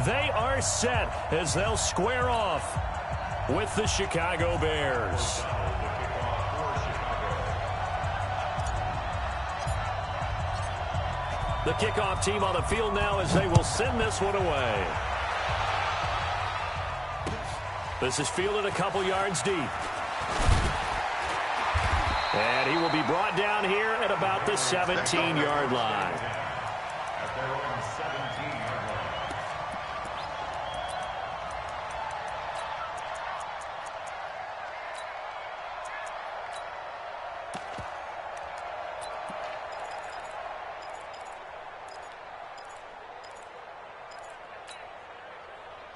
They are set as they'll square off with the Chicago Bears. The kickoff team on the field now as they will send this one away. This is fielded a couple yards deep. And he will be brought down here at about the 17-yard line.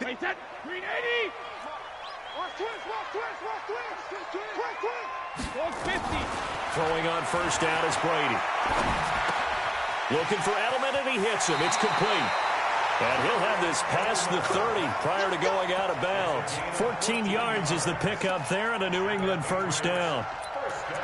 Wait, that 380. Throwing on first down is Brady. Looking for Edelman, and he hits him. It's complete. And he'll have this past the 30 prior to going out of bounds. 14 yards is the pickup there and a New England first down.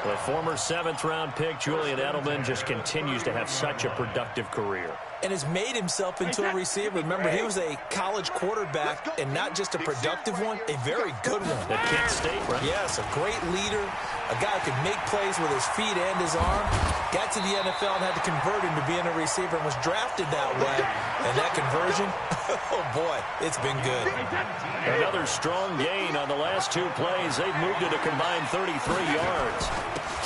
The former 7th-round pick, Julian Edelman, just continues to have such a productive career. And has made himself into a receiver. Remember, he was a college quarterback, and not just a productive one, a very good one. At Kent State, right? Yes, a great leader, a guy who could make plays with his feet and his arm. Got to the NFL and had to convert him to being a receiver and was drafted that way. And that conversion, oh boy, it's been good. Another strong gain on the last 2 plays. They've moved it a combined 33 yards.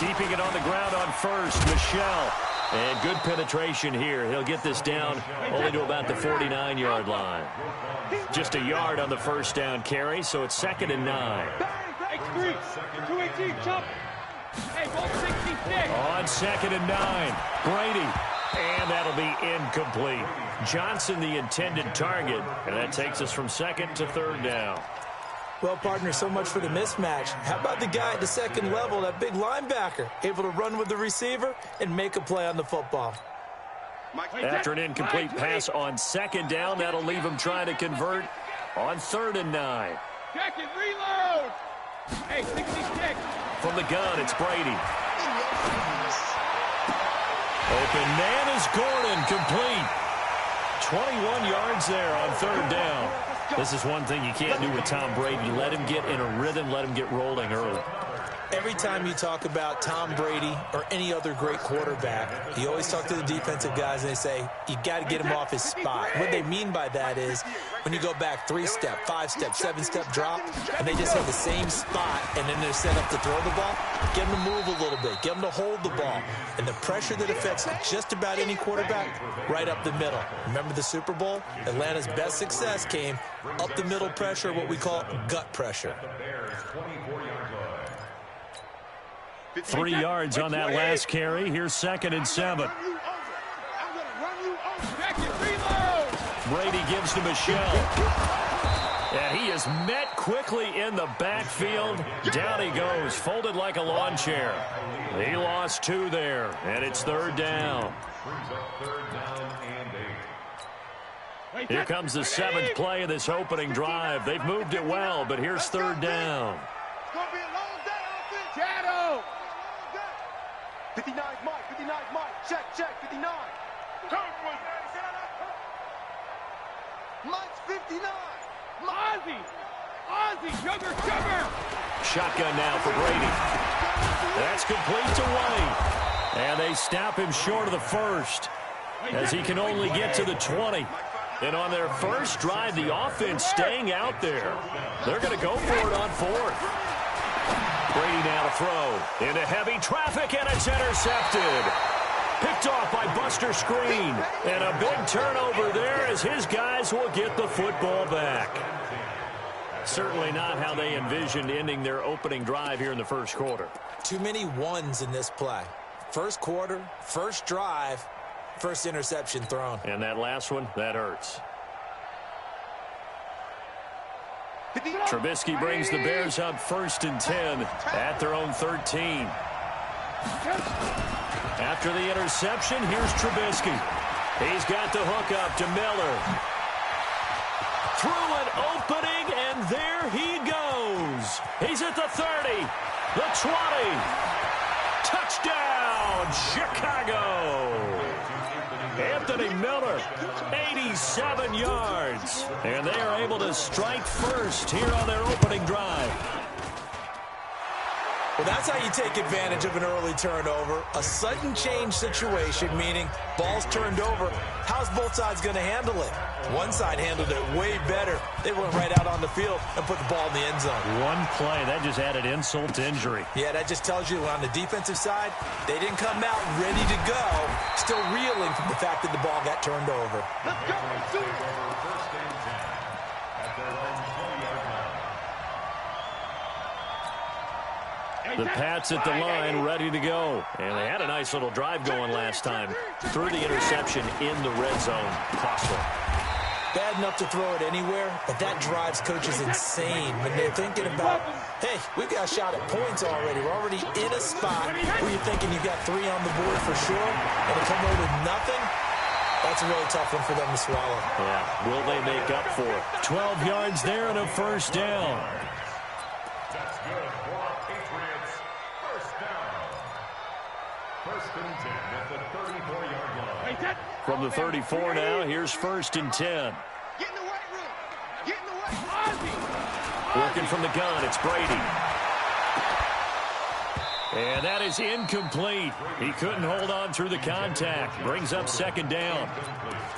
Keeping it on the ground on first, Michelle. And good penetration here. He'll get this down only to about the 49-yard line. Just a yard on the first down carry, so it's 2nd and 9. X3, 218, chop. Hey, ball 66. On 2nd and 9, Brady. And that'll be incomplete. Johnson, the intended target. And that takes us from 2nd to 3rd down. Well, partner, so much for the mismatch. How about the guy at the 2nd level, that big linebacker, able to run with the receiver and make a play on the football? After an incomplete pass on 2nd down, that'll leave him trying to convert on 3rd and 9. Check it, reload. Hey, 66. From the gun, it's Brady. Open man is Gordon, complete. 21 yards there on 3rd down. This is one thing you can't do with Tom Brady. Let him get in a rhythm, let him get rolling early. Every time you talk about Tom Brady or any other great quarterback, you always talk to the defensive guys and they say, you got to get him off his spot. What they mean by that is when you go back 3-step, 5-step, 7-step drop, and they just have the same spot, and then they're set up to throw the ball, get them to move a little bit, get them to hold the ball. And the pressure that affects just about any quarterback, right up the middle. Remember the Super Bowl? Atlanta's best success came up the middle pressure, what we call gut pressure. 3 yards on that last carry. Here's 2nd and 7. Brady gives to Michelle. And he is met quickly in the backfield. Down he goes, folded like a lawn chair. He lost 2 there, and it's 3rd down. Here comes the 7th play of this opening drive. They've moved it well, but here's 3rd down. 59, Mike, check, 59. Mike's 59. Ozzy, sugar. Shotgun now for Brady. That's complete to White. And they stop him short of the first as he can only get to the 20. And on their first drive, the offense staying out there. They're going to go for it on 4th. Brady now to throw into heavy traffic, and it's intercepted. Picked off by Buster Screen. And a big turnover there as his guys will get the football back. Certainly not how they envisioned ending their opening drive here in the first quarter. Too many ones in this play. First quarter, first drive, first interception thrown. And that last one, that hurts. Trubisky brings the Bears up 1st and 10 at their own 13. After the interception, here's Trubisky. He's got the hook up to Miller. Through an opening, and there he goes. He's at the 30, the 20. Touchdown, Chicago. Anthony Miller, 8 87 yards. And they are able to strike first here on their opening drive. Well, that's how you take advantage of an early turnover. A sudden change situation, meaning ball's turned over. How's both sides going to handle it? One side handled it way better. They went right out on the field and put the ball in the end zone. One play, that just added insult to injury. Yeah, that just tells you on the defensive side, they didn't come out ready to go, still reeling from the fact that the ball got turned over. Let's go, Sooners. The Pats at the line, ready to go. And they had a nice little drive going last time. Threw the interception in the red zone. Costly. Bad enough to throw it anywhere, but that drives coaches insane when they're thinking about, hey, we've got a shot at points already. We're already in a spot where you're thinking you've got 3 on the board for sure, and to come away with nothing, that's a really tough one for them to swallow. Yeah, will they make up for it? 12 yards there and a first down. That's good for our Patriots. First down. First and 10 at the 34-yard line. From the 34 now, here's first and 10. Get in the weight room. Get in the weight room. Working from the gun, it's Brady. And that is incomplete. He couldn't hold on through the contact. Brings up second down.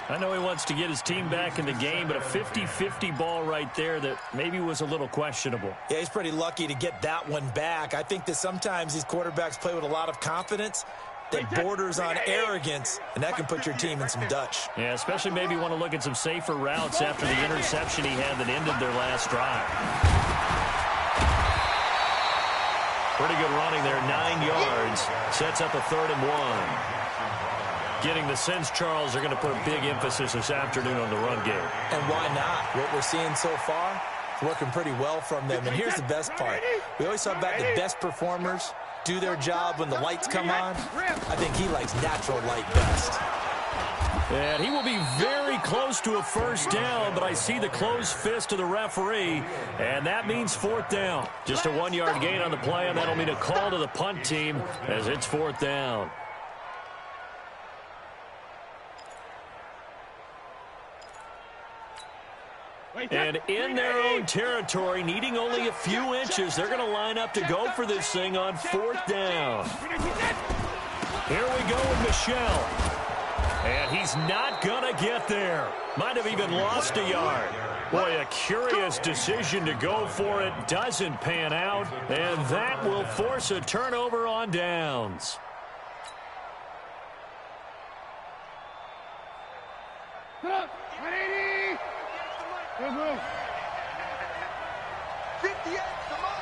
I know he wants to get his team back in the game, but a 50-50 ball right there that maybe was a little questionable. Yeah, he's pretty lucky to get that one back. I think that sometimes these quarterbacks play with a lot of confidence that borders on arrogance, and that can put your team in some Dutch. Yeah, especially maybe want to look at some safer routes after the interception he had that ended their last drive. Pretty good running there, 9 yards. Sets up a 3rd and 1. Getting the sense, Charles, are going to put a big emphasis this afternoon on the run game. And why not? What we're seeing so far, working pretty well from them. And here's the best part. We always talk about the best performers do their job when the lights come on. I think he likes natural light best. And he will be very close to a first down, but I see the closed fist of the referee, and that means 4th down. Just a 1-yard gain on the play, and that'll mean a call to the punt team as it's 4th down. And in their own territory, needing only a few inches, they're going to line up to go for this thing on 4th down. Here we go with Michelle. And he's not going to get there. Might have even lost a yard. Boy, a curious decision to go for it. Doesn't pan out. And that will force a turnover on downs. Come on, 180. Move, move. 58, come on.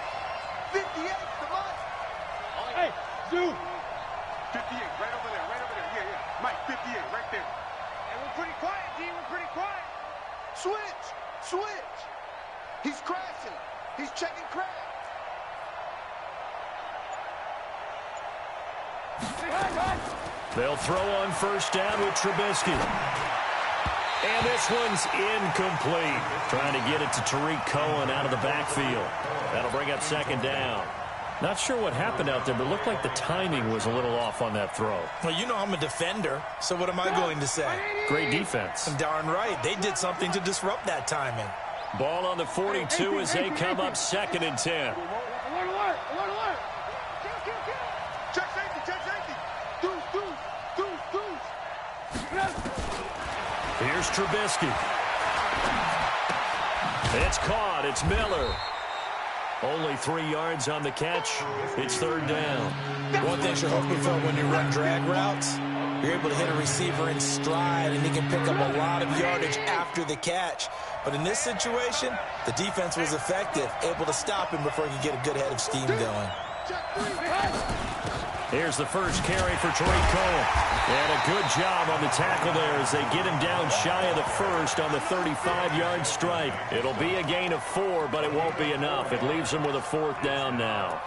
58, come on. Hey, Zoo. 58, right over there, right over there. Yeah, yeah. Mike, 58, right there. Hey, we're pretty quiet, D. We're pretty quiet. Switch, switch. He's crashing. He's checking crash. Hey, hi. They'll throw on first down with Trubisky. And this one's incomplete. Trying to get it to Tariq Cohen out of the backfield. That'll bring up second down. Not sure what happened out there, but it looked like the timing was a little off on that throw. Well, you know I'm a defender, so what am I going to say? Great defense. Darn right. They did something to disrupt that timing. Ball on the 42 as they come up 2nd and 10. Alert, alert, alert, alert. Check safety, check safety. Deuce. Here's Trubisky. It's caught. It's Miller. Only 3 yards on the catch. It's 3rd down. One thing you're hoping for when you run drag routes, you're able to hit a receiver in stride, and he can pick up a lot of yardage after the catch. But in this situation, the defense was effective, able to stop him before he could get a good head of steam going. Here's the first carry for Tariq Cohen. And a good job on the tackle there as they get him down shy of the first on the 35-yard strike. It'll be a gain of 4, but it won't be enough. It leaves them with a 4th down now.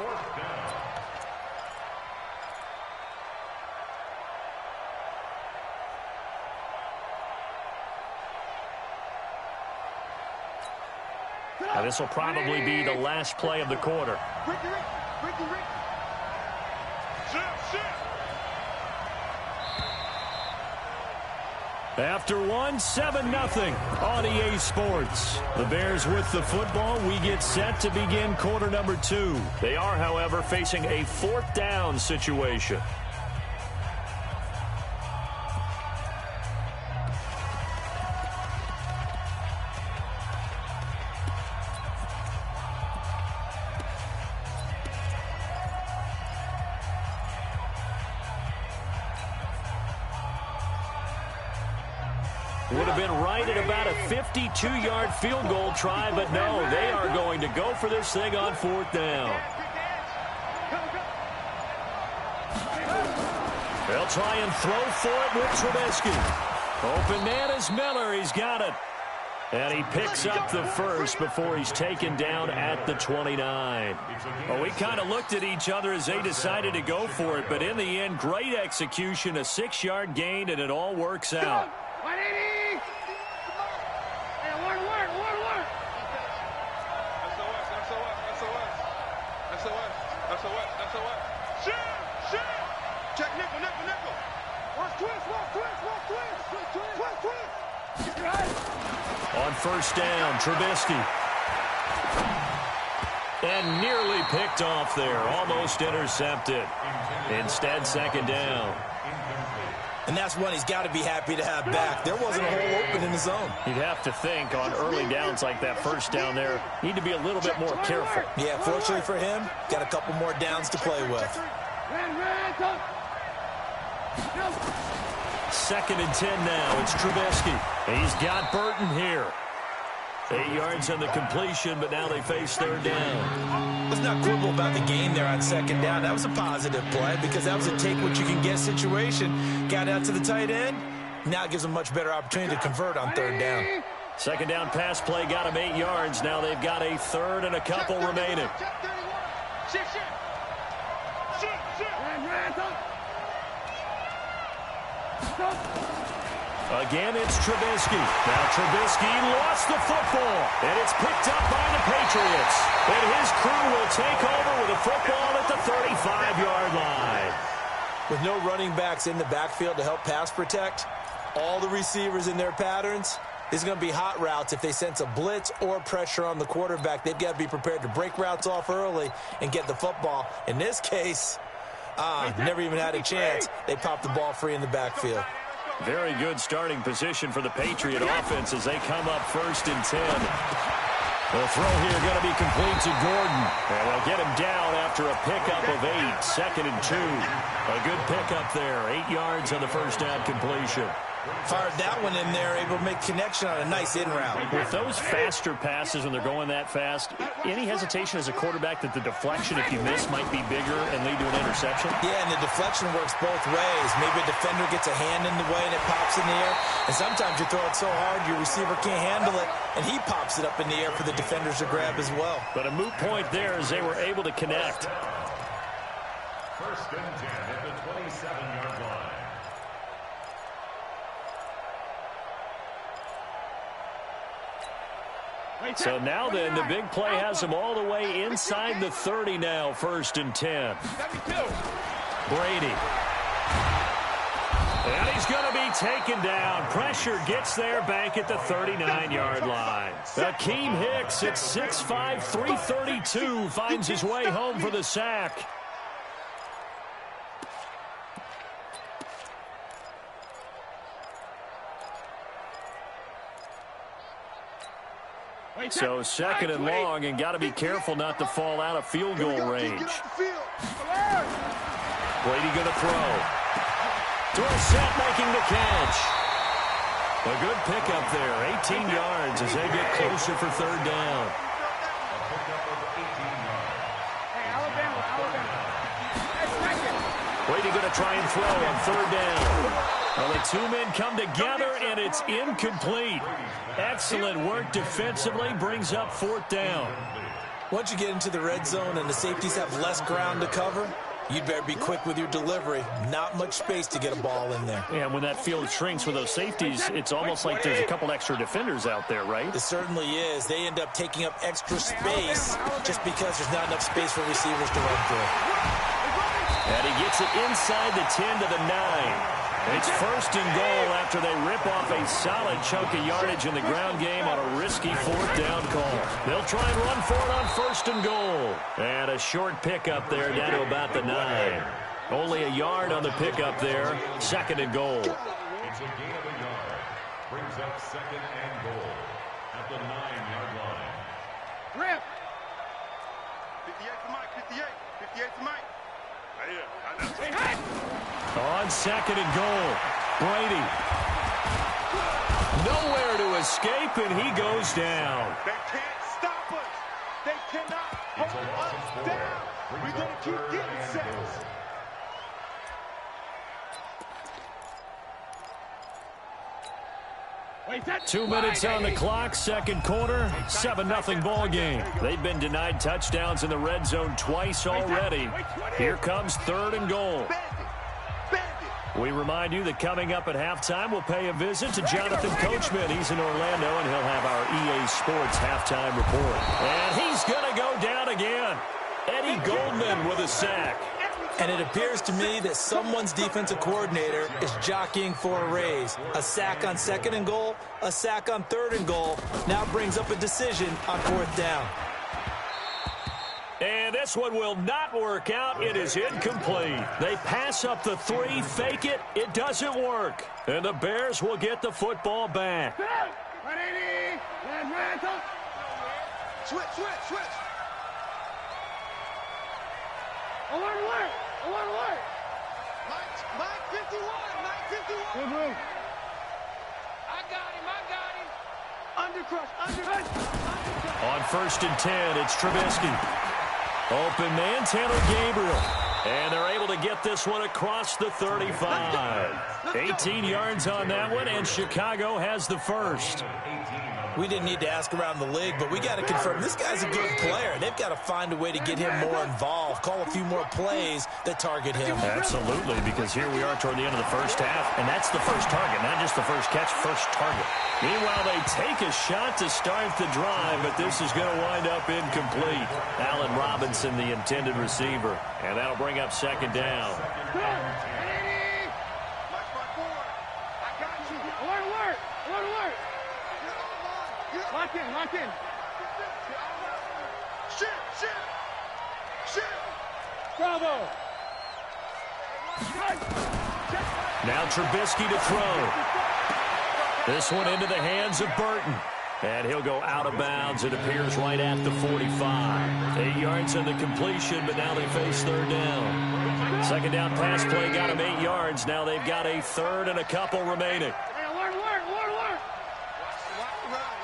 Now, this will probably be the last play of the quarter. Ricky. After one, 7-0 on EA Sports. The Bears with the football. We get set to begin quarter number 2. They are, however, facing a 4th down situation. Would have been right at about a 52-yard field goal try, but no, they are going to go for this thing on 4th down. They'll try and throw for it with Trubisky. Open man is Miller. He's got it. And he picks up the first before he's taken down at the 29. Well, we kind of looked at each other as they decided to go for it, but in the end, great execution, a 6-yard gain, and it all works out. 180! Hey, alert. SOS. Shoot! Check nickel. Watch twist. On 1st down, Trubisky. And nearly picked off there. Almost intercepted. Instead, 2nd down. And that's one he's got to be happy to have back. There wasn't a hole open in the zone. You'd have to think on early downs like that 1st down there, need to be a little bit more careful. Yeah, fortunately for him, got a couple more downs to play with. 2nd and 10 now. It's Trubisky. He's got Burton here. 8 yards on the completion, but now they face 3rd down. Let's not quibble about the game there on 2nd down. That was a positive play because that was a take-what-you-can-get situation. Got out to the tight end. Now it gives them a much better opportunity to convert on 3rd down. 2nd down pass play got them 8 yards. Now they've got a 3rd and a couple remaining. Shit. Again, it's Trubisky. Now Trubisky lost the football, and it's picked up by the Patriots. And his crew will take over with a football at the 35-yard line. With no running backs in the backfield to help pass protect, all the receivers in their patterns, is going to be hot routes. If they sense a blitz or pressure on the quarterback, they've got to be prepared to break routes off early and get the football. In this case, never even had a chance. They popped the ball free in the backfield. Very good starting position for the Patriot offense as they come up 1st and 10. The throw here going to be complete to Gordon. And they'll get him down after a pickup of 8, 2nd and 2. A good pickup there, 8 yards on the 1st down completion. Fired that one in there, able to make connection on a nice in route. With those faster passes when they're going that fast, any hesitation as a quarterback that the deflection, if you miss, might be bigger and lead to an interception? Yeah, and the deflection works both ways. Maybe a defender gets a hand in the way and it pops in the air. And sometimes you throw it so hard your receiver can't handle it, and he pops it up in the air for the defenders to grab as well. But a moot point there as they were able to connect. 1st and 10 at the 27-yard line. So now then, the big play has them all the way inside the 30 now, 1st and 10. Brady. And he's going to be taken down. Pressure gets there back at the 39-yard line. Akeem Hicks at 6'5", 332 finds his way home for the sack. So 2nd and long, and got to be careful not to fall out of field goal range. Brady going to throw. Dorsett making the catch. A good pickup there, 18 yards as they get closer for 3rd down. Brady going to try and throw on 3rd down. Well, the 2 men come together, and it's incomplete. Excellent work defensively, brings up 4th down. Once you get into the red zone and the safeties have less ground to cover, you'd better be quick with your delivery. Not much space to get a ball in there. Yeah, when that field shrinks with those safeties, it's almost like there's a couple extra defenders out there, right? It certainly is. They end up taking up extra space just because there's not enough space for receivers to run through. And he gets it inside the 10 to the 9. It's first and goal after they rip off a solid chunk of yardage in the ground game on a risky fourth down call. They'll try and run for it on first and goal. And a short pickup there down to about the 9. Only a yard on the pickup there. Second and goal. It's a gain of a yard. Brings up second and goal at the 9-yard line. Rip. 58 to Mike, 58. 58 to Mike. Right here. Hey, hey. On second and goal, Brady. Nowhere to escape, and he goes down. They can't stop us. They cannot hold us down. We're going to keep getting sacks. Wait, that's 2 minutes on the clock, second quarter, 7-0 ball game. They've been denied touchdowns in the red zone twice already. Here comes third and goal. We remind you that coming up at halftime, we'll pay a visit to Jonathan Coachman. He's in Orlando, and he'll have our EA Sports halftime report. And he's going to go down again. Eddie Goldman with a sack. And it appears to me that someone's defensive coordinator is jockeying for a raise. A sack on second and goal, a sack on third and goal, now brings up a decision on fourth down. And this one will not work out. It is incomplete. They pass up the 3, fake it. It doesn't work. And the Bears will get the football back. 180. Switch. Alert, alert. Alert, alert. Mike 51. Mike 51. Move. I got him. Undercrush. On first and 10, it's Trubisky. Open man, Taylor Gabriel. And they're able to get this one across the 35. 18 yards on that one, and Chicago has the first. We didn't need to ask around the league, but we got to confirm this guy's a good player. They've got to find a way to get him more involved, call a few more plays that target him. Absolutely, because here we are toward the end of the first half, and that's the first target, not just the first catch, first target. Meanwhile, they take a shot to start the drive, but this is going to wind up incomplete. Allen Robinson, the intended receiver, and that'll bring up second down. Lock in. Shit. Bravo. Now Trubisky to throw. This one into the hands of Burton. And he'll go out of bounds. It appears right at the 45. 8 yards on the completion, but now they face third down. Second down pass play got them 8 yards. Now they've got a third and a couple remaining. Hey, alert.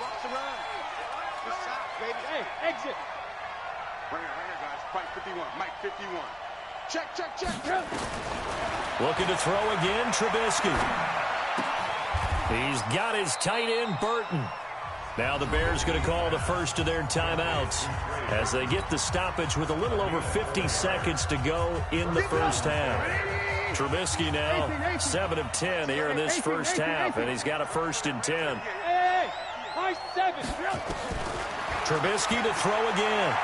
Watch the run. Good shot, baby. Hey, exit. Right here, guys. Mike 51. Mike 51. Check. Looking to throw again, Trubisky. He's got his tight end, Burton. Now the Bears going to call the first of their timeouts as they get the stoppage with a little over 50 seconds to go in the first half. Trubisky now 7 of 10 here in this first half, and he's got a first and 10. Hey, 7. Trubisky to throw again.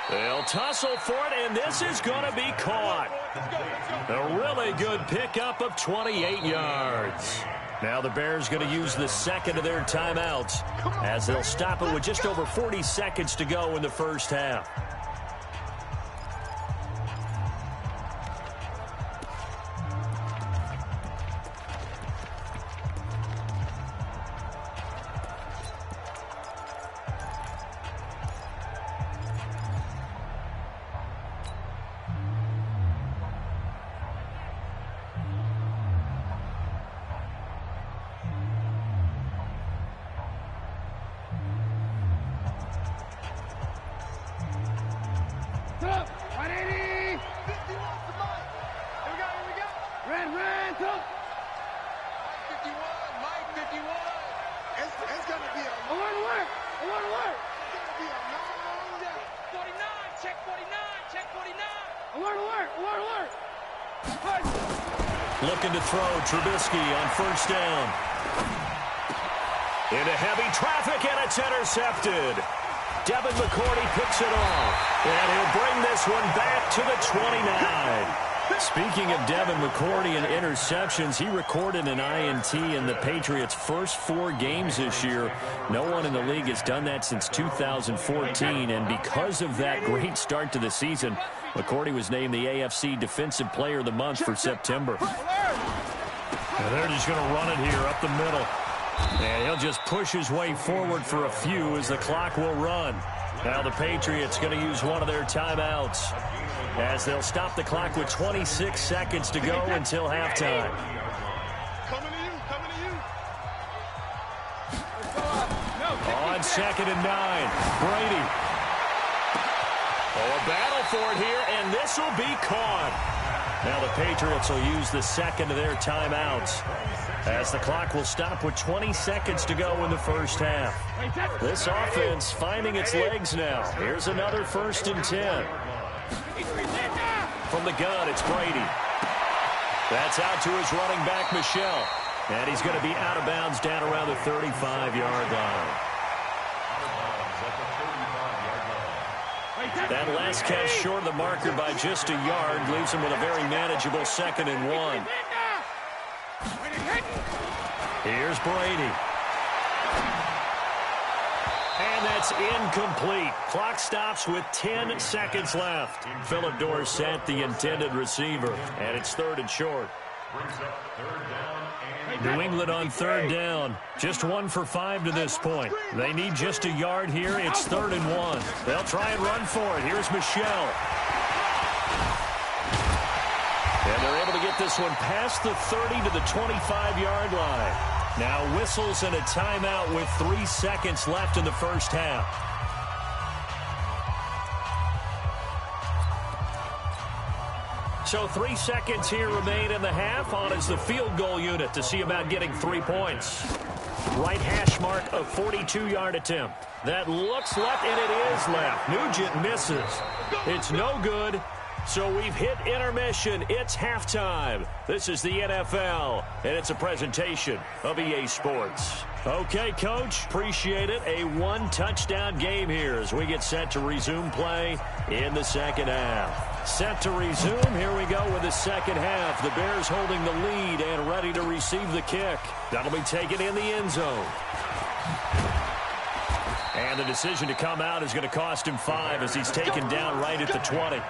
They'll tussle for it, and this is going to be caught. A really good pickup of 28 yards. Now the Bears going to use the second of their timeouts as they'll stop it with just over 40 seconds to go in the first half. Looking to throw, Trubisky on first down. Into heavy traffic, and it's intercepted. Devin McCourty picks it off, and he'll bring this one back to the 29. Speaking of Devin McCourty and interceptions, he recorded an INT in the Patriots' first 4 games this year. No one in the league has done that since 2014, and because of that great start to the season, McCourty was named the AFC Defensive Player of the Month for September. And they're just going to run it here up the middle. And he'll just push his way forward for a few as the clock will run. Now the Patriots going to use one of their timeouts as they'll stop the clock with 26 seconds to go until halftime. Coming to you. On 2nd and 9, Brady. Oh, a battle for it here, and this will be caught. Now the Patriots will use the second of their timeouts as the clock will stop with 20 seconds to go in the first half. This offense finding its legs now. Here's another 1st and 10. From the gun, it's Brady. That's out to his running back, Michel. And he's going to be out of bounds down around the 35-yard line. That last catch short of the marker by just a yard leaves him with a very manageable 2nd and 1. Here's Brady. And that's incomplete. Clock stops with 10 seconds left. Philip Dorsett, the intended receiver, and it's 3rd and short. New England on 3rd down. Just 1 for 5 to this point. They need just a yard here. It's 3rd and 1. They'll try and run for it. Here's Michel. And they're able to get this one past the 30 to the 25-yard line. Now whistles and a timeout with 3 seconds left in the first half. So 3 seconds here remain in the half. On is the field goal unit to see about getting 3 points. Right hash mark of 42-yard attempt. That looks left, and it is left. Nugent misses. It's no good. So we've hit intermission. It's halftime. This is the NFL, and it's a presentation of EA Sports. Okay, Coach, appreciate it. A 1-touchdown game here as we get set to resume play in the second half. Set to resume. Here we go with the second half. The Bears holding the lead and ready to receive the kick. That'll be taken in the end zone. And the decision to come out is going to cost him 5 as he's taken down right at the 20.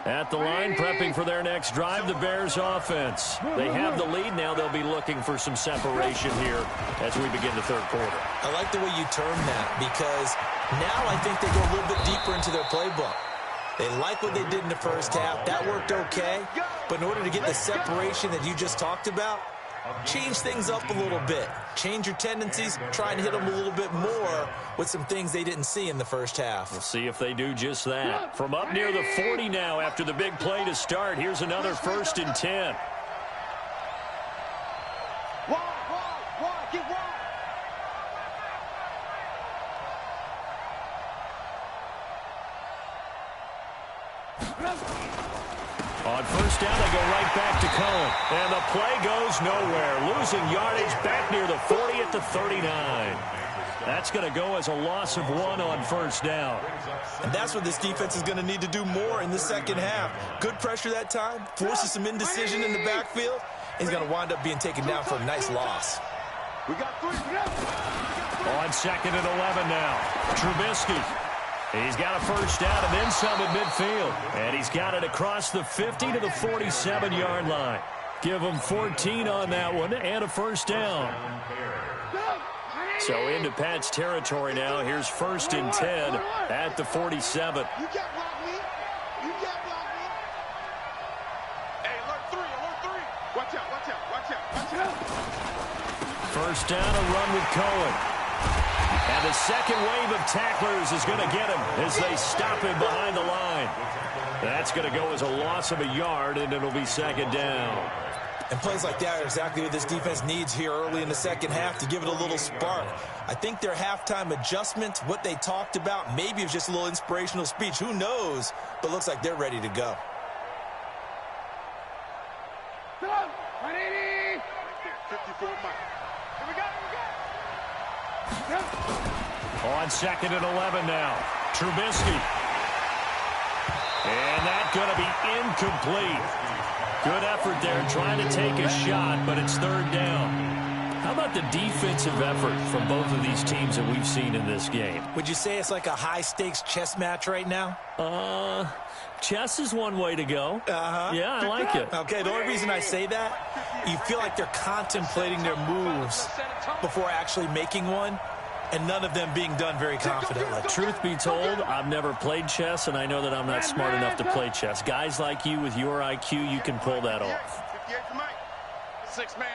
At the line, prepping for their next drive, the Bears offense. They have the lead. Now they'll be looking for some separation here as we begin the third quarter. I like the way you term that because now I think they go a little bit deeper into their playbook. They like what they did in the first half. That worked okay. But in order to get the separation that you just talked about, change things up a little bit. Change your tendencies. Try and hit them a little bit more with some things they didn't see in the first half. We'll see if they do just that. From up near the 40 now after the big play to start. Here's another 1st and 10. Get wide. On first down, they go right back to Cohen. And the play goes nowhere. Losing yardage back near the 40 at the 39. That's going to go as a loss of 1 on first down. And that's what this defense is going to need to do more in the second half. Good pressure that time, forces some indecision in the backfield. He's going to wind up being taken down for a nice loss. We got 3. On 2nd and 11 now. Trubisky. He's got a first down and then some at midfield. And he's got it across the 50 to the 47-yard line. Give him 14 on that one and a first down. So into Pat's territory now. Here's 1st and 10 at the 47. You can't block me. Hey, alert 3. Watch out. First down, a run with Cohen. And the second wave of tacklers is going to get him as they stop him behind the line. That's going to go as a loss of a yard, and it'll be 2nd down. And plays like that are exactly what this defense needs here early in the second half to give it a little spark. I think their halftime adjustment, what they talked about, maybe it was just a little inspirational speech. Who knows? But looks like they're ready to go. Come on, 180. 54 miles. Here we go. On 2nd and 11 now. Trubisky. And that's going to be incomplete. Good effort there trying to take a shot, but it's 3rd down. How about the defensive effort from both of these teams that we've seen in this game? Would you say it's like a high-stakes chess match right now? Chess is one way to go. Yeah, I like it. Okay, the only reason I say that, you feel like they're contemplating their moves before actually making one, and none of them being done very confidently. Truth be told, I've never played chess, and I know that I'm not smart enough to play chess. Guys like you with your IQ, you can pull that off. 6-man.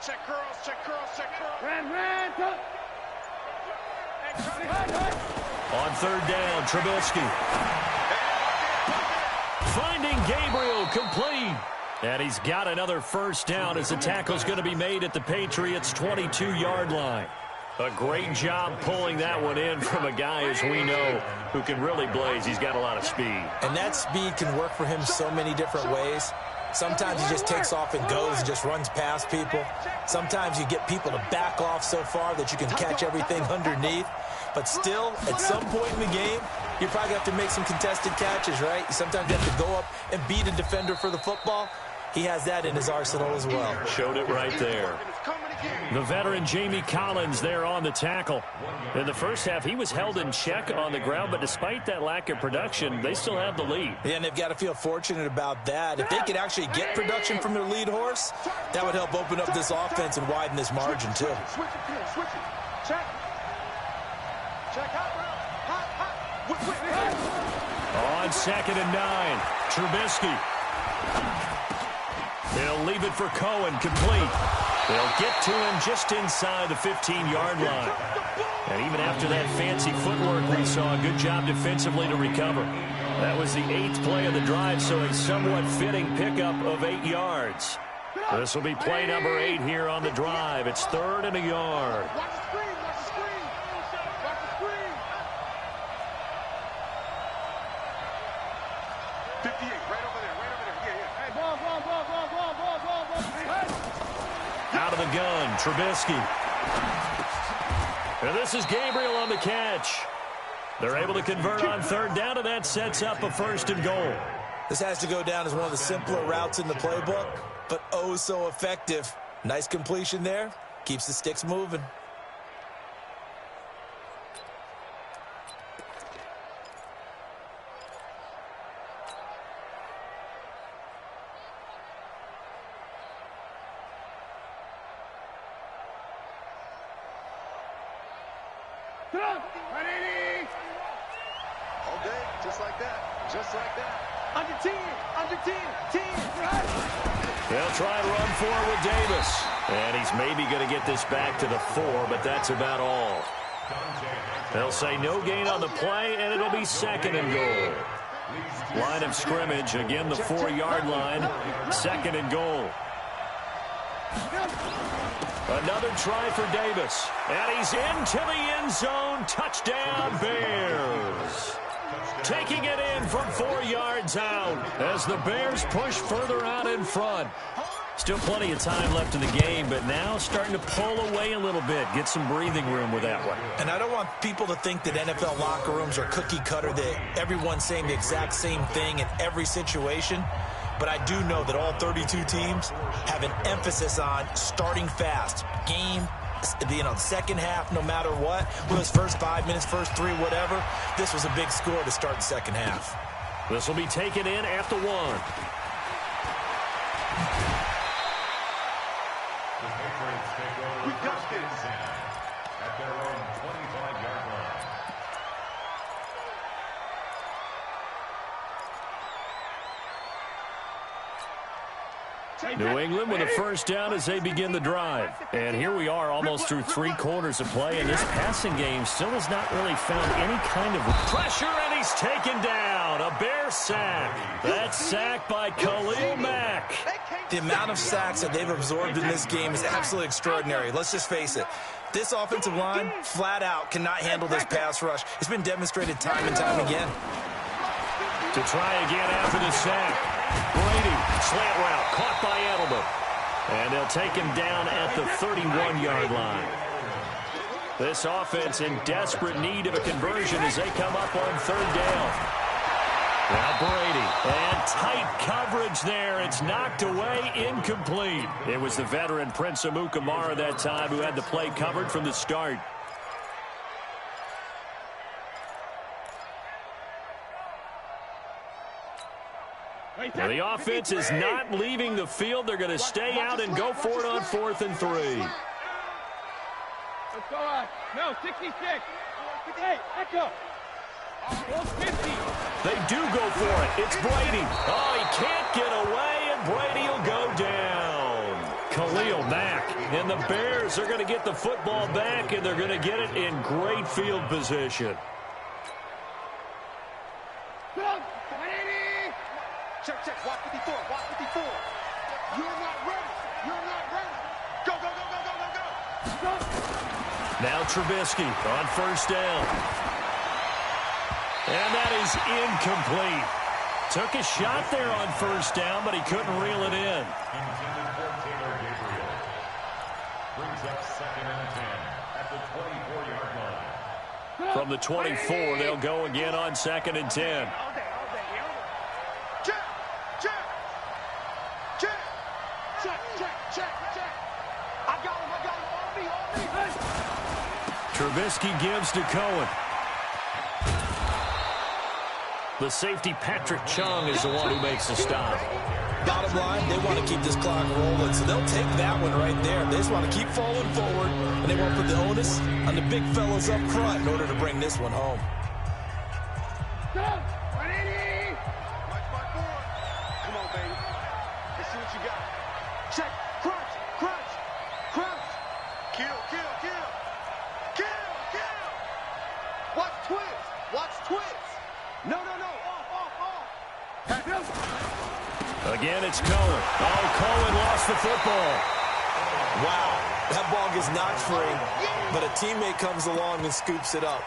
Check curls, check curls, check curls. On 3rd down, Trubisky. Finding Gabriel, complete. And he's got another 1st down as the tackle's going to be made at the Patriots' 22-yard line. A great job pulling that one in from a guy, as we know, who can really blaze. He's got a lot of speed. And that speed can work for him so many different ways. Sometimes he just takes off and goes and just runs past people. Sometimes you get people to back off so far that you can catch everything underneath. But still, at some point in the game, you probably have to make some contested catches, right? Sometimes you have to go up and beat a defender for the football. He has that in his arsenal as well. Showed it right there. The veteran Jamie Collins there on the tackle. In the first half, he was held in check on the ground, but despite that lack of production, they still have the lead. Yeah, and they've got to feel fortunate about that. If they could actually get production from their lead horse, that would help open up this offense and widen this margin, too. Switch it. Check. Check out. On 2nd and 9, Trubisky. They'll leave it for Cohen, complete. They'll get to him just inside the 15-yard line. And even after that fancy footwork we saw, good job defensively to recover. That was the 8th play of the drive, so a somewhat fitting pickup of 8 yards. This will be play number 8 here on the drive. It's 3rd and a yard. Watch the screen. Watch the screen. Watch the screen. 58, right over there. Yeah. Hey, ball. Out of the gun, Trubisky. And this is Gabriel on the catch. They're able to convert on 3rd down, and that sets up a 1st and goal. This has to go down as one of the simpler routes in the playbook, but oh so effective. Nice completion there. Keeps the sticks moving. They'll try and run for it with Davis. And he's maybe going to get this back to the 4, but that's about all. They'll say no gain on the play, and it'll be 2nd and goal. Line of scrimmage, again the 4-yard line, 2nd and goal. Another try for Davis. And he's into the end zone. Touchdown, Bears. Taking it in from 4 yards out as the Bears push further out in front. Still plenty of time left in the game, but now starting to pull away a little bit. Get some breathing room with that one. And I don't want people to think that NFL locker rooms are cookie cutter, that everyone's saying the exact same thing in every situation. But I do know that all 32 teams have an emphasis on starting fast. Game, the second half, no matter what, whether it's first 5 minutes, first 3, whatever, this was a big score to start the second half. This will be taken in at the 1. The Patriots take over We got this. at their own 25-yard line. New England with a 1st down as they begin the drive. And here we are almost through 3 quarters of play, and this passing game still has not really found any kind of pressure, and he's taken down. A Bear sack. That sack by Khalil Mack. The amount of sacks that they've absorbed in this game is absolutely extraordinary. Let's just face it. This offensive line, flat out, cannot handle this pass rush. It's been demonstrated time and time again. To try again after the sack. Brady, slant route, caught by Edelman. And they'll take him down at the 31-yard line. This offense in desperate need of a conversion as they come up on third down. Now Brady, and tight coverage there. It's knocked away, incomplete. It was the veteran Prince Amukamara that time who had the play covered from the start. Well, the offense is not leaving the field. They're going to stay out and go for it on 4th and 3. Let's go on. No, 66. Hey, echo. 50. They do go for it. It's Brady. Oh, he can't get away, and Brady will go down. Khalil Mack. And the Bears are going to get the football back, and they're going to get it in great field position. Check, check. Watch 54. Watch 54. You're not ready. You're not ready. Go, go, go, go, go, go, go. Now Trubisky on first down. And that is incomplete. Took a shot there on first down, but he couldn't reel it in. Intended for Taylor Gabriel. Brings up 2nd and 10 at the 24-yard line. From the 24, they'll go again on 2nd and 10. Check, check, check, check, check, check, check. I got him, on me. Trubisky gives to Cohen. The safety, Patrick Chung, is the one who makes the stop. Bottom line, they want to keep this clock rolling, so they'll take that one right there. They just want to keep falling forward, and they won't put the onus on the big fellas up front in order to bring this one home. Go! 180! Come on, baby. Let's see what you got. Check. Crunch, crunch, crunch. Kill, kill, kill. Kill, kill. Watch twist. Watch twist. No, no, no. Off. Again, it's Cohen. Oh, Cohen lost the football. Wow, that ball gets knocked free, but a teammate comes along and scoops it up.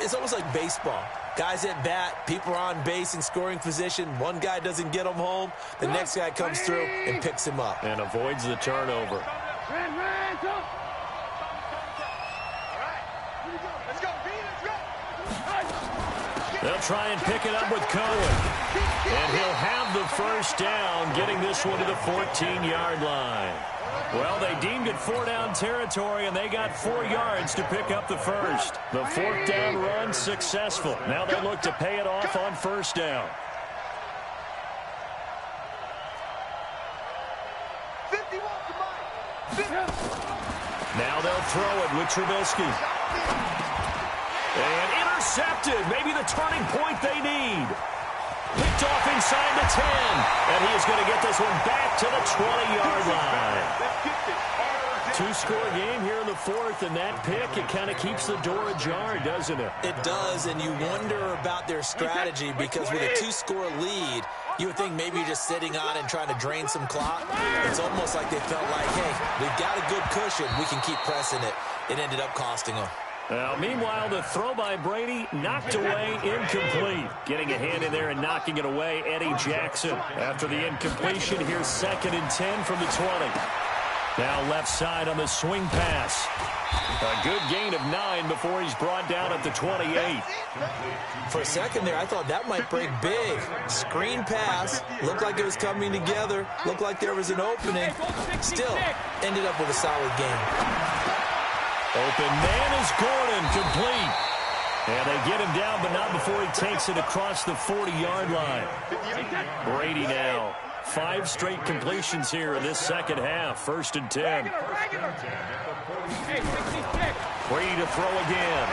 It's almost like baseball. Guys at bat, people are on base in scoring position. One guy doesn't get him home. The next guy comes through and picks him up. And avoids the turnover. Ran, go! Let's go, B, let's go. They'll try and pick it up with Cohen. And he'll have the first down, getting this one to the 14-yard line. Well, they deemed it 4-down territory, and they got 4 yards to pick up the first. The 4th down run successful. Now they look to pay it off on first down. 51 to Mike. Now they'll throw it with Trubisky. And intercepted. Maybe the turning point they need. Picked off inside the 10. And he is going to get this one back to the 20-yard line. Two-score game here in the 4th, and that pick, it kind of keeps the door ajar, doesn't it? It does, and you wonder about their strategy because with a 2-score lead, you would think maybe you're just sitting on and trying to drain some clock. It's almost like they felt like, hey, we've got a good cushion. We can keep pressing it. It ended up costing them. Well, meanwhile, the throw by Brady knocked away, incomplete. Getting a hand in there and knocking it away, Eddie Jackson. After the incompletion, here's 2nd and 10 from the 20. Now left side on the swing pass. A good gain of 9 before he's brought down at the 28. For a second there, I thought that might break big. Screen pass. Looked like it was coming together. Looked like there was an opening. Still, ended up with a solid game. Open man is Gordon, complete. And they get him down, but not before he takes it across the 40-yard line. Brady now. 5 straight completions here in this second half. 1st and 10. Brady to throw again.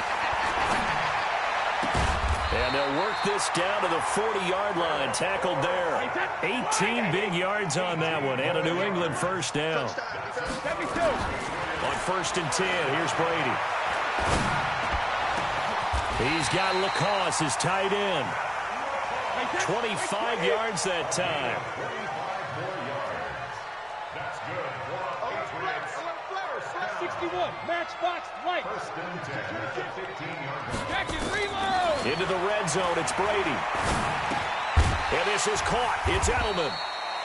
And they'll work this down to the 40-yard line. Tackled there. 18 big yards on that one. And a New England first down. On 1st and 10, here's Brady. He's got Lacoste, his tight end. 25 yards that time. 61, matchbox light. 1st and 10, 15-yard line. Jackson, reload. Into the red zone, it's Brady. And this is caught. It's Edelman.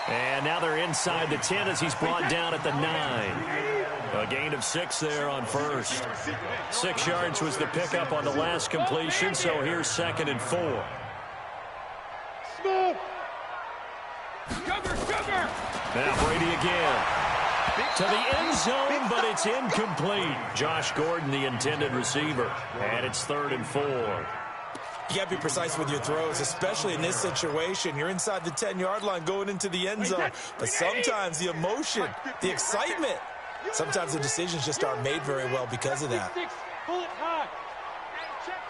And now they're inside the 10 as he's brought down at the 9. A gain of 6 there on first. 6 yards was the pickup on the last completion, so here's 2nd and 4. Smoke! Sugar! Now Brady again. To the end zone, but it's incomplete. Josh Gordon, the intended receiver. And it's 3rd and 4. You got to be precise with your throws, especially in this situation. You're inside the 10-yard line going into the end zone. But sometimes the emotion, the excitement, sometimes the decisions just aren't made very well because of that. Pull it high. Check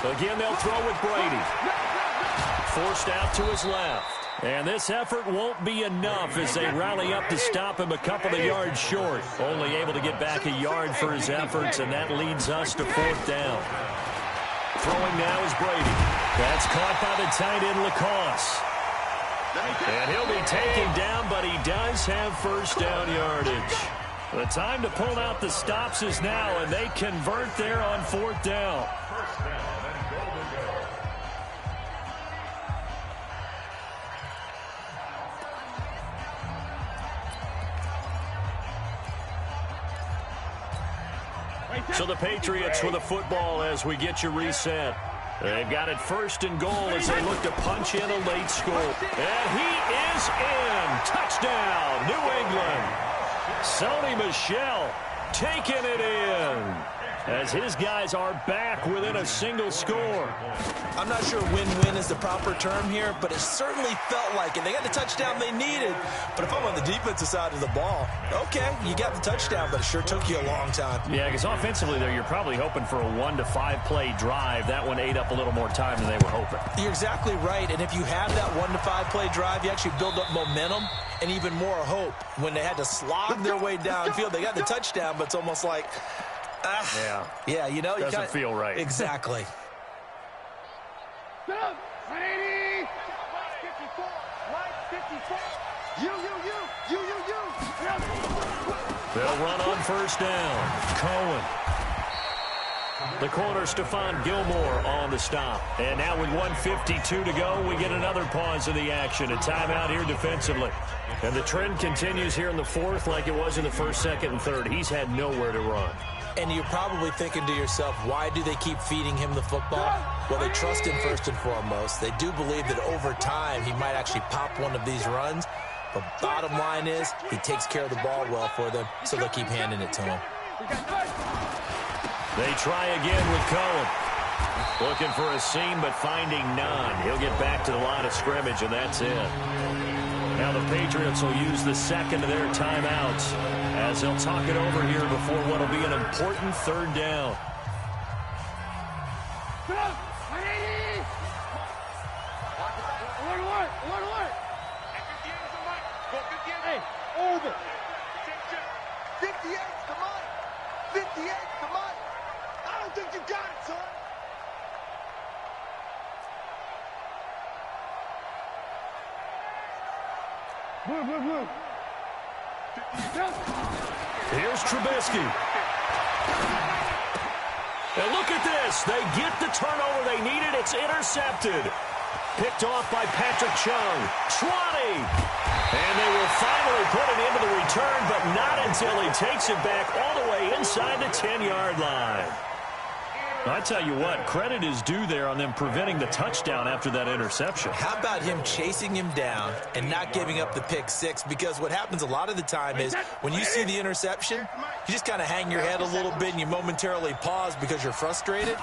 24. Again, they'll throw with Brady. Forced out to his left. And this effort won't be enough as they rally up to stop him a couple of yards short. Only able to get back a yard for his efforts, and that leads us to 4th down. Throwing now is Brady. That's caught by the tight end, Lacoste. And he'll be taken down, but he does have first down yardage. The time to pull out the stops is now, and they convert there on 4th down. So the Patriots with the football as we get you reset. They've got it 1st and goal as they look to punch in a late score. And he is in. Touchdown, New England. Sony Michel taking it in as his guys are back within a single score. I'm not sure win-win is the proper term here, but it certainly felt like it. They got the touchdown they needed, but if I'm on the defensive side of the ball, okay, you got the touchdown, but it sure took you a long time. Yeah, because offensively there, you're probably hoping for a 1 to 5 play drive. That one ate up a little more time than they were hoping. You're exactly right, and if you have that 1 to 5 play drive, you actually build up momentum and even more hope. When they had to slog their way downfield, they got the touchdown, but it's almost like, yeah, you know, doesn't feel right. Exactly. Brady! 54. Right 54. You. They'll run on first down. Cohen. The corner, Stephon Gilmore on the stop. And now with 1:52 to go, we get another pause in the action. A timeout here defensively. And the trend continues here in the 4th like it was in the 1st, 2nd, and 3rd. He's had nowhere to run. And you're probably thinking to yourself, why do they keep feeding him the football? Well, they trust him first and foremost. They do believe that over time he might actually pop one of these runs. But bottom line is he takes care of the ball well for them, so they'll keep handing it to him. They try again with Cohen. Looking for a seam, but finding none. He'll get back to the line of scrimmage, and that's it. Now the Patriots will use the 2nd of their timeouts as they'll talk it over here before what will be an important 3rd down. Hey, over. 58's the money. 58's the money. I don't think you got it, son. Move. Here's Trubisky. And look at this. They get the turnover they needed. It's intercepted. Picked off by Patrick Chung. 20. And they will finally put it into the return, but not until he takes it back all the way inside the 10-yard line. I tell you what, credit is due there on them preventing the touchdown after that interception. How about him chasing him down and not giving up the pick 6? Because what happens a lot of the time is when you see the interception, you just kind of hang your head a little bit and you momentarily pause because you're frustrated.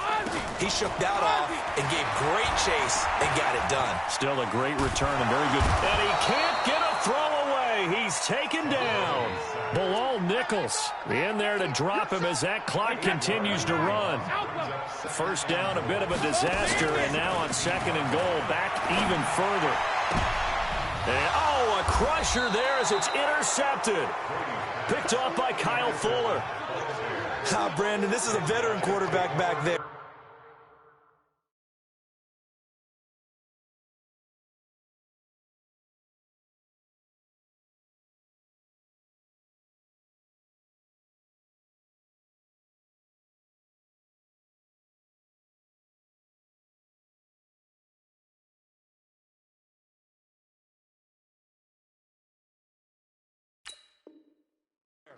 He shook that off and gave great chase and got it done. Still a great return and very good. And he can't get a throw away. He's taken down. Bilal Nichols in there to drop him as that clock continues to run. First down, a bit of a disaster, and now on 2nd and goal, back even further. And, a crusher there as it's intercepted. Picked off by Kyle Fuller. Brandon, this is a veteran quarterback back there.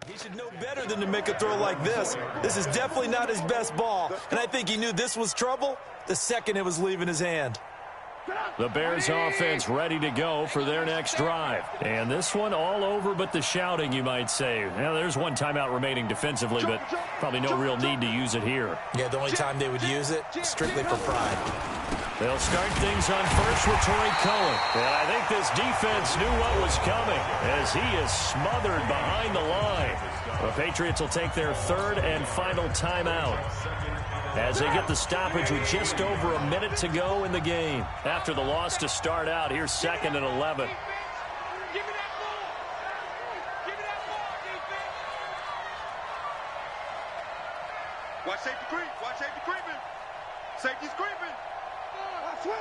He should know better than to make a throw like this. This is definitely not his best ball, and I think he knew this was trouble the second it was leaving his hand. The Bears offense ready to go for their next drive. And this one all over but the shouting, you might say. Now, there's one timeout remaining defensively, but probably no real need to use it here. Yeah, the only time they would use it, strictly for pride. They'll start things on first with Troy Cohen. And I think this defense knew what was coming as he is smothered behind the line. The Patriots will take their third and final timeout as they get the stoppage with just over a minute to go in the game. After the loss to start out, here's 2nd and 11. Watch safety creep. Watch safety creeping. Safety's creeping. Watch twist.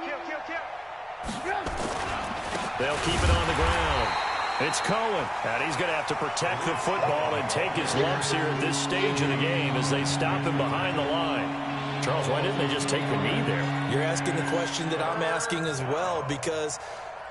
Kill. They'll keep it on the ground. It's Cohen, and he's going to have to protect the football and take his lumps here at this stage of the game as they stop him behind the line. Charles, why didn't they just take the knee there? You're asking the question that I'm asking as well, because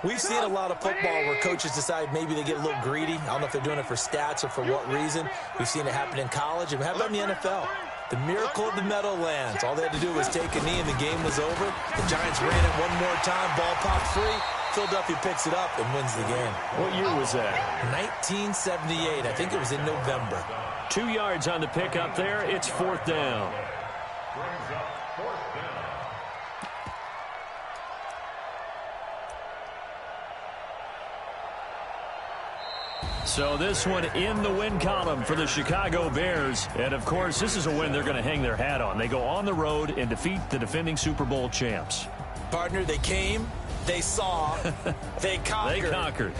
we've seen a lot of football where coaches decide maybe they get a little greedy. I don't know if they're doing it for stats or for what reason. We've seen it happen in college, and we have it in the NFL. The miracle of the Meadowlands. All they had to do was take a knee, and the game was over. The Giants ran it one more time. Ball popped free. Philadelphia picks it up and wins the game. What year was that? 1978. I think it was in November. 2 yards on the pickup there. It's 4th down. Brings up 4th down. So this one in the win column for the Chicago Bears. And, of course, this is a win they're going to hang their hat on. They go on the road and defeat the defending Super Bowl champs. Partner, they came, they saw, they conquered. They conquered.